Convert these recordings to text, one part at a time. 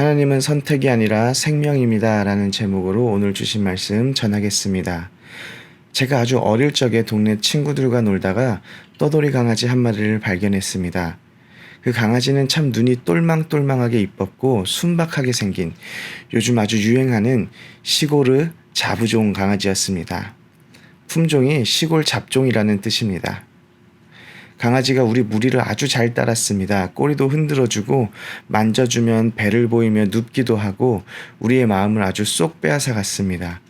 하나님은 선택이 아니라 생명입니다. 라는 제목으로 오늘 주신 말씀 전하겠습니다. 제가 아주 어릴 적에 동네 친구들과 놀다가 떠돌이 강아지 한 마리를 발견했습니다. 그 강아지는 참 눈이 똘망똘망하게 이뻤고 순박하게 생긴 요즘 아주 유행하는 시골의 자부종 강아지였습니다. 품종이 시골 잡종이라는 뜻입니다. 강아지가 우리 무리를 아주 잘 따랐습니다. 꼬리도 흔들어주고 만져주면 배를 보이며 눕기도 하고 우리의 마음을 아주 쏙 빼앗아 갔습니다.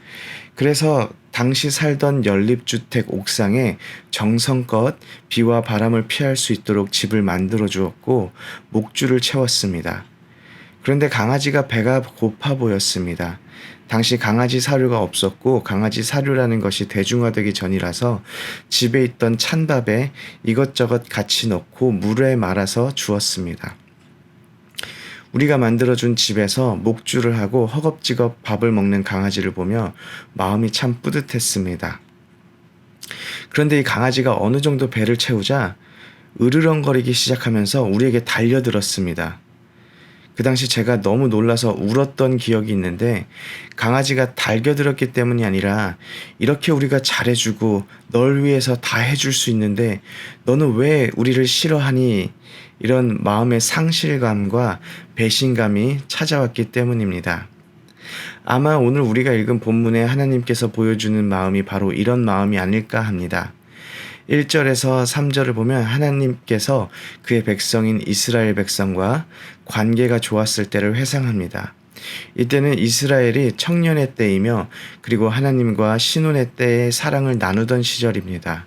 그래서 당시 살던 연립주택 옥상에 정성껏 비와 바람을 피할 수 있도록 집을 만들어 주었고 목줄을 채웠습니다. 그런데 강아지가 배가 고파 보였습니다. 당시 강아지 사료가 없었고 강아지 사료라는 것이 대중화되기 전이라서 집에 있던 찬밥에 이것저것 같이 넣고 물에 말아서 주었습니다. 우리가 만들어준 집에서 목줄을 하고 허겁지겁 밥을 먹는 강아지를 보며 마음이 참 뿌듯했습니다. 그런데 이 강아지가 어느 정도 배를 채우자 으르렁거리기 시작하면서 우리에게 달려들었습니다. 그 당시 제가 너무 놀라서 울었던 기억이 있는데 강아지가 달겨들었기 때문이 아니라 이렇게 우리가 잘해주고 널 위해서 다 해줄 수 있는데 너는 왜 우리를 싫어하니? 이런 마음의 상실감과 배신감이 찾아왔기 때문입니다. 아마 오늘 우리가 읽은 본문에 하나님께서 보여주는 마음이 바로 이런 마음이 아닐까 합니다. 1절에서 3절을 보면 하나님께서 그의 백성인 이스라엘 백성과 관계가 좋았을 때를 회상합니다. 이때는 이스라엘이 청년의 때이며 그리고 하나님과 신혼의 때의 사랑을 나누던 시절입니다.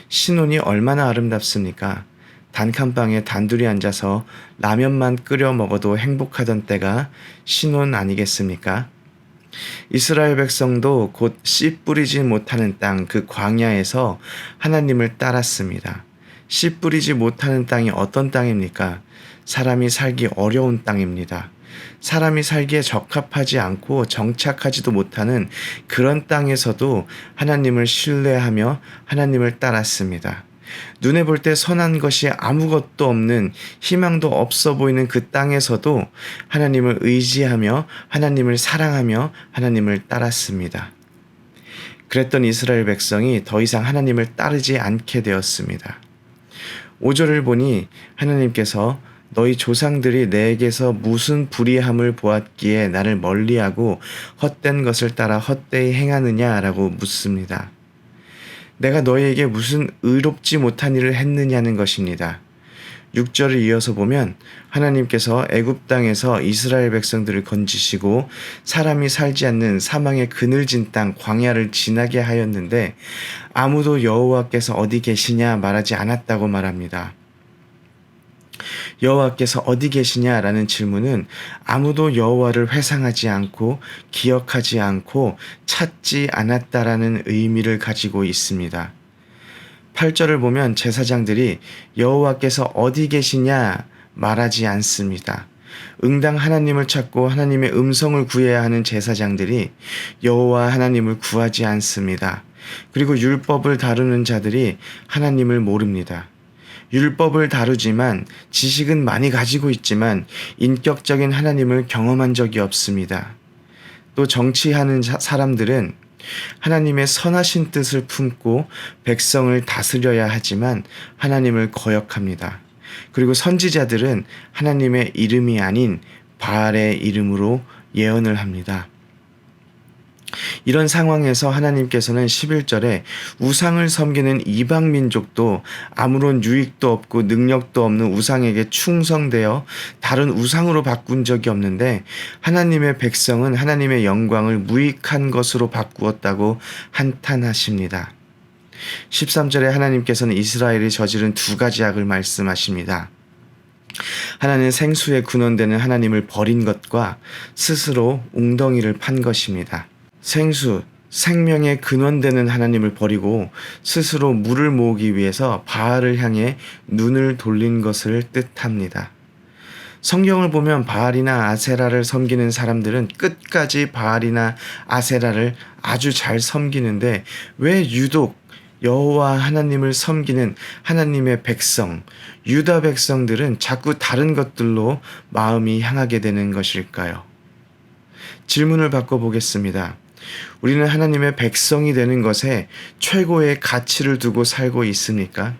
신혼이 얼마나 아름답습니까? 단칸방에 단둘이 앉아서 라면만 끓여 먹어도 행복하던 때가 신혼 아니겠습니까? 이스라엘 백성도 곧 씨 뿌리지 못하는 땅, 그 광야에서 하나님을 따랐습니다. 씨 뿌리지 못하는 땅이 어떤 땅입니까? 사람이 살기 어려운 땅입니다. 사람이 살기에 적합하지 않고 정착하지도 못하는 그런 땅에서도 하나님을 신뢰하며 하나님을 따랐습니다. 눈에 볼 때 선한 것이 아무것도 없는 희망도 없어 보이는 그 땅에서도 하나님을 의지하며 하나님을 사랑하며 하나님을 따랐습니다. 그랬던 이스라엘 백성이 더 이상 하나님을 따르지 않게 되었습니다. 5절을 보니 하나님께서 너희 조상들이 내게서 무슨 불의함을 보았기에 나를 멀리하고 헛된 것을 따라 헛되이 행하느냐라고 묻습니다. 내가 너희에게 무슨 의롭지 못한 일을 했느냐는 것입니다. 6절을 이어서 보면 하나님께서 애굽 땅에서 이스라엘 백성들을 건지시고 사람이 살지 않는 사망의 그늘진 땅 광야를 지나게 하였는데 아무도 여호와께서 어디 계시냐 말하지 않았다고 말합니다. 여호와께서 어디 계시냐라는 질문은 아무도 여호와를 회상하지 않고 기억하지 않고 찾지 않았다라는 의미를 가지고 있습니다. 8절을 보면 제사장들이 여호와께서 어디 계시냐 말하지 않습니다. 응당 하나님을 찾고 하나님의 음성을 구해야 하는 제사장들이 여호와 하나님을 구하지 않습니다. 그리고 율법을 다루는 자들이 하나님을 모릅니다. 율법을 다루지만 지식은 많이 가지고 있지만 인격적인 하나님을 경험한 적이 없습니다. 또 정치하는 사람들은 하나님의 선하신 뜻을 품고 백성을 다스려야 하지만 하나님을 거역합니다. 그리고 선지자들은 하나님의 이름이 아닌 바알의 이름으로 예언을 합니다. 이런 상황에서 하나님께서는 11절에 우상을 섬기는 이방 민족도 아무런 유익도 없고 능력도 없는 우상에게 충성되어 다른 우상으로 바꾼 적이 없는데 하나님의 백성은 하나님의 영광을 무익한 것으로 바꾸었다고 한탄하십니다. 13절에 하나님께서는 이스라엘이 저지른 두 가지 악을 말씀하십니다. 하나는 생수에 근원되는 하나님을 버린 것과 스스로 웅덩이를 판 것입니다. 생수, 생명의 근원되는 하나님을 버리고 스스로 물을 모으기 위해서 바알을 향해 눈을 돌린 것을 뜻합니다. 성경을 보면 바알이나 아세라를 섬기는 사람들은 끝까지 바알이나 아세라를 아주 잘 섬기는데 왜 유독 여호와 하나님을 섬기는 하나님의 백성, 유다 백성들은 자꾸 다른 것들로 마음이 향하게 되는 것일까요? 질문을 바꿔보겠습니다. 우리는 하나님의 백성이 되는 것에 최고의 가치를 두고 살고 있습니까?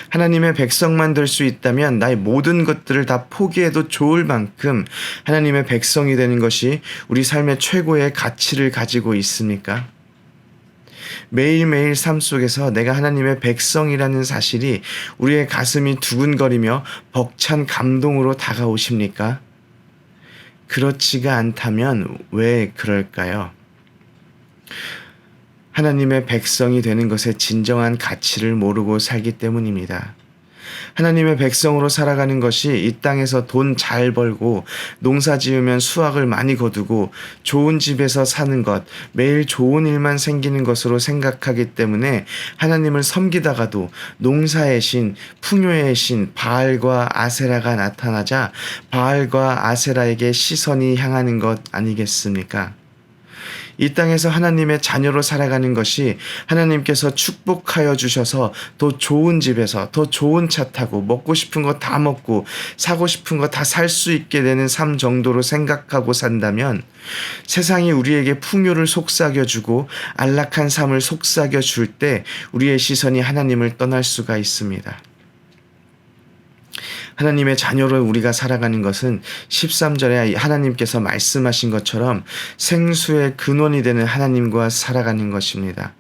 하나님의 백성만 될 수 있다면 나의 모든 것들을 다 포기해도 좋을 만큼 하나님의 백성이 되는 것이 우리 삶의 최고의 가치를 가지고 있습니까? 매일매일 삶 속에서 내가 하나님의 백성이라는 사실이 우리의 가슴이 두근거리며 벅찬 감동으로 다가오십니까? 그렇지가 않다면 왜 그럴까요? 하나님의 백성이 되는 것의 진정한 가치를 모르고 살기 때문입니다. 하나님의 백성으로 살아가는 것이 이 땅에서 돈 잘 벌고 농사 지으면 수확을 많이 거두고 좋은 집에서 사는 것, 매일 좋은 일만 생기는 것으로 생각하기 때문에 하나님을 섬기다가도 농사의 신, 풍요의 신 바알과 아세라가 나타나자 바알과 아세라에게 시선이 향하는 것 아니겠습니까? 이 땅에서 하나님의 자녀로 살아가는 것이 하나님께서 축복하여 주셔서 더 좋은 집에서 더 좋은 차 타고 먹고 싶은 거 다 먹고 사고 싶은 거 다 살 수 있게 되는 삶 정도로 생각하고 산다면 세상이 우리에게 풍요를 속삭여 주고 안락한 삶을 속삭여 줄 때 우리의 시선이 하나님을 떠날 수가 있습니다. 하나님의 자녀로 우리가 살아가는 것은 13절에 하나님께서 말씀하신 것처럼 생수의 근원이 되는 하나님과 살아가는 것입니다.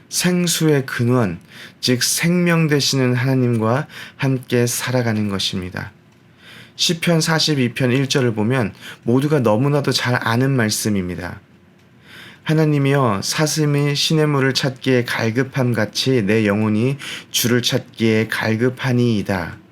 생수의 근원, 즉 생명 되시는 하나님과 함께 살아가는 것입니다. 시편 42편 1절을 보면 모두가 너무나도 잘 아는 말씀입니다. 하나님이여 사슴이 시냇물을 찾기에 갈급함 같이 내 영혼이 주를 찾기에 갈급하니이다.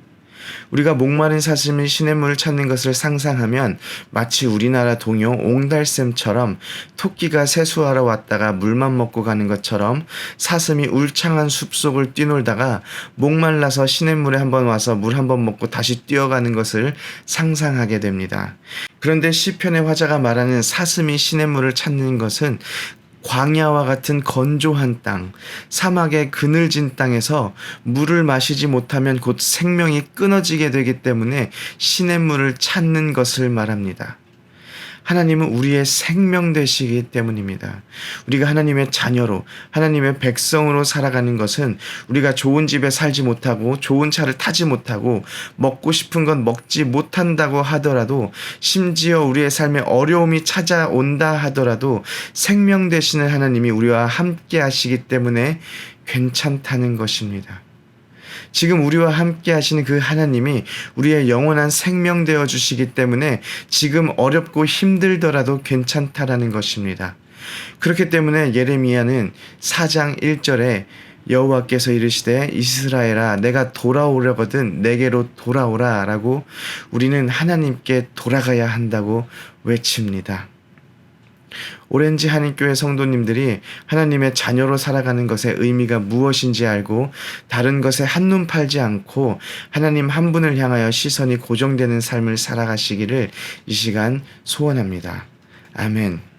우리가 목마른 사슴이 시냇물을 찾는 것을 상상하면 마치 우리나라 동요 옹달샘처럼 토끼가 세수하러 왔다가 물만 먹고 가는 것처럼 사슴이 울창한 숲속을 뛰놀다가 목말라서 시냇물에 한번 와서 물 한번 먹고 다시 뛰어가는 것을 상상하게 됩니다. 그런데 시편의 화자가 말하는 사슴이 시냇물을 찾는 것은 광야와 같은 건조한 땅, 사막의 그늘진 땅에서 물을 마시지 못하면 곧 생명이 끊어지게 되기 때문에 시냇물을 찾는 것을 말합니다. 하나님은 우리의 생명 되시기 때문입니다. 우리가 하나님의 자녀로 하나님의 백성으로 살아가는 것은 우리가 좋은 집에 살지 못하고 좋은 차를 타지 못하고 먹고 싶은 건 먹지 못한다고 하더라도 심지어 우리의 삶에 어려움이 찾아온다 하더라도 생명 되시는 하나님이 우리와 함께 하시기 때문에 괜찮다는 것입니다. 지금 우리와 함께 하시는 그 하나님이 우리의 영원한 생명 되어 주시기 때문에 지금 어렵고 힘들더라도 괜찮다라는 것입니다. 그렇기 때문에 예레미야는 4장 1절에 여호와께서 이르시되 이스라엘아 내가 돌아오려거든 내게로 돌아오라 라고 우리는 하나님께 돌아가야 한다고 외칩니다. 오렌지 한인교회 성도님들이 하나님의 자녀로 살아가는 것의 의미가 무엇인지 알고 다른 것에 한눈 팔지 않고 하나님 한 분을 향하여 시선이 고정되는 삶을 살아가시기를 이 시간 소원합니다. 아멘.